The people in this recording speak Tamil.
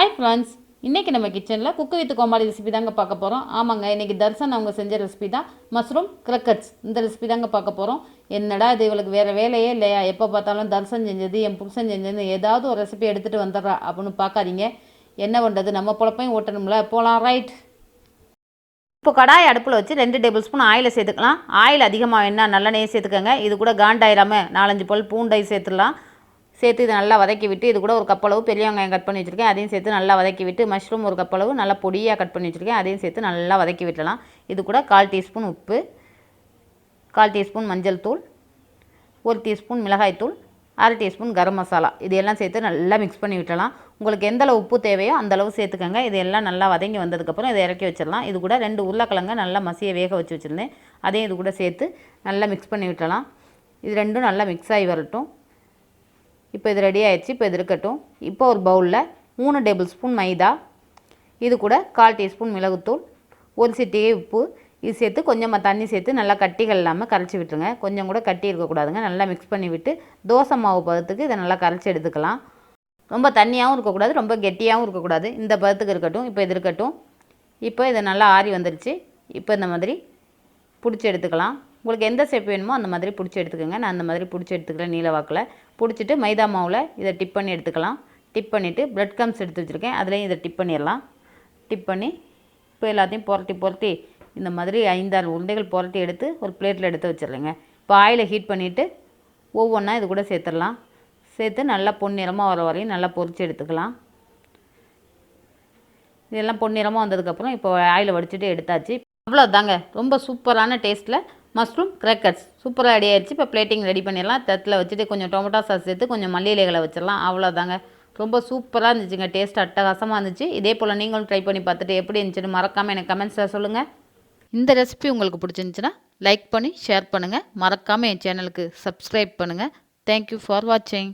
ஹாய் ஃப்ரெண்ட்ஸ், இன்றைக்கி நம்ம கிச்சனில் குக்கு வித் கோமாளி ரெசிபி தாங்க பார்க்க போகிறோம். ஆமாங்க, இன்றைக்கி தர்சன் அவங்க செஞ்ச ரெசிபி தான் மஷ்ரூம் croquettes. இந்த ரெசிபி தாங்க பார்க்க போகிறோம். என்னடா இது, இவளுக்கு வேறு வேலையே இல்லையா, எப்போ பார்த்தாலும் தர்சன் செஞ்சது என் புருஷன் செஞ்சது ஏதாவது ஒரு ரெசிபி எடுத்துகிட்டு வந்துடுறா அப்படின்னு பார்க்காதீங்க. என்ன பண்ணுறது, நம்ம பொழப்பையும் ஓட்டணும்ல. போகலாம், ரைட். இப்போ கடாய் அடுப்பில் வச்சு 2 டேபிள் ஸ்பூன் ஆயிலை சேர்த்துக்கலாம். ஆயில் அதிகமாக வேணால் நல்லெண்ணெயை சேர்த்துக்கோங்க. இது கூட காண்டாயிராமல் 4-5 பல் பூண்டை சேர்த்துடலாம். சேர்த்து இதை நல்லா வதக்கி விட்டு, இது கூட ஒரு கப்பளவு பெரிய வெங்காயம் கட் பண்ணி வச்சுருக்கேன், அதையும் சேர்த்து நல்லா வதக்கி விட்டு, மஷ்ரூம் ஒரு கப்பளவு நல்லா பொடியாக கட் பண்ணி வச்சுருக்கேன், அதையும் சேர்த்து நல்லா வதக்கி விட்டுலாம். இது கூட 1/4 டீஸ்பூன் உப்பு, 1/4 டீஸ்பூன் மஞ்சள் தூள், 1 டீஸ்பூன் மிளகாய்த்தூள், 1/2 டீஸ்பூன் கரம் மசாலா, இது எல்லாம் சேர்த்து நல்லா மிக்ஸ் பண்ணி விட்டலாம். உங்களுக்கு எந்தளவு உப்பு தேவையோ அந்தளவு சேர்த்துக்கோங்க. இது எல்லாம் நல்லா வதங்கி வந்ததுக்கப்புறம் இதை இறக்கி வச்சிடலாம். இது கூட 2 உருளைக்கிழங்க நல்லா மசிய வேக வச்சு வச்சுருந்தேன், அதையும் இது கூட சேர்த்து நல்லா மிக்ஸ் பண்ணி விட்டலாம். இது ரெண்டும் நல்லா மிக்ஸ் ஆகி வரட்டும். இப்போ இது ரெடி ஆகிடுச்சு. இப்போ இது இருக்கட்டும். இப்போ ஒரு பவுலில் 3 டேபிள் ஸ்பூன் மைதா, இது கூட 1/4 டீஸ்பூன் மிளகுத்தூள், 1 சிட்டிகை உப்பு, இது சேர்த்து கொஞ்சமாக தண்ணி சேர்த்து நல்லா கட்டிகள் இல்லாமல் கரைச்சி விட்டுருங்க. கொஞ்சம் கூட கட்டி இருக்கக்கூடாதுங்க. நல்லா மிக்ஸ் பண்ணி விட்டு தோசை மாவு பதத்துக்கு இதை நல்லா கரைச்சி எடுத்துக்கலாம். ரொம்ப தண்ணியாகவும் இருக்கக்கூடாது, ரொம்ப கெட்டியாகவும் இருக்கக்கூடாது. இந்த பதத்துக்கு இருக்கட்டும். இப்போ இது இருக்கட்டும். இப்போ இதை நல்லா ஆறி வந்துருச்சு. இப்போ இந்த மாதிரி பிடிச்சி எடுத்துக்கலாம். உங்களுக்கு எந்த ஷேப் வேணுமோ அந்த மாதிரி பிடிச்சி எடுத்துக்கோங்க. நான் அந்த மாதிரி பிடிச்சி எடுத்துக்கிறேன், நீல வாக்கில் பிடிச்சிட்டு மைதா மாவில் இதை டிப் பண்ணி எடுத்துக்கலாம். டிப் பண்ணிவிட்டு பிரெட் க்ரம்ஸ் எடுத்து வச்சுருக்கேன், அதுலேயும் இதை டிப் பண்ணிடலாம். டிப் பண்ணி இப்போ எல்லாத்தையும் புரட்டி இந்த மாதிரி 5-6 உருண்டைகள் புரட்டி எடுத்து ஒரு பிளேட்டில் எடுத்து வச்சிடுறேங்க. இப்போ ஆயிலை ஹீட் பண்ணிவிட்டு ஒவ்வொன்றா இது கூட சேர்த்துடலாம். சேர்த்து நல்லா பொன்னிறமாக வர வரையும் நல்லா பொரித்து எடுத்துக்கலாம். இதெல்லாம் பொன்னிறமாக வந்ததுக்கப்புறம் இப்போ ஆயிலை வடிச்சிட்டு எடுத்தாச்சு. அவ்வளோதாங்க, ரொம்ப சூப்பரான டேஸ்ட்டில் மஷ்ரூம் croquettes சூப்பராக ரெடி ஆகிடுச்சு. இப்போ பிளேட்டிங் ரெடி பண்ணிடலாம். தட்டில் வச்சுட்டு கொஞ்சம் டொமேட்டோ சாஸ் சேர்த்து கொஞ்சம் மல்லி இலைகளை வச்சிடலாம். அவ்வளோதாங்க, ரொம்ப சூப்பராக இருந்துச்சுங்க. டேஸ்ட் அட்டகாசமாக இருந்துச்சு. இதே போல் நீங்களும் ட்ரை பண்ணி பார்த்துட்டு எப்படி இருந்துச்சுன்னு மறக்காமல் எனக்கு கமெண்ட்ஸில் சொல்லுங்கள். இந்த ரெசிபி உங்களுக்கு பிடிச்சிருந்துச்சுன்னா லைக் பண்ணி ஷேர் பண்ணுங்கள். மறக்காமல் என் சேனலுக்கு சப்ஸ்கிரைப் பண்ணுங்கள். தேங்க்யூ ஃபார் வாட்சிங்.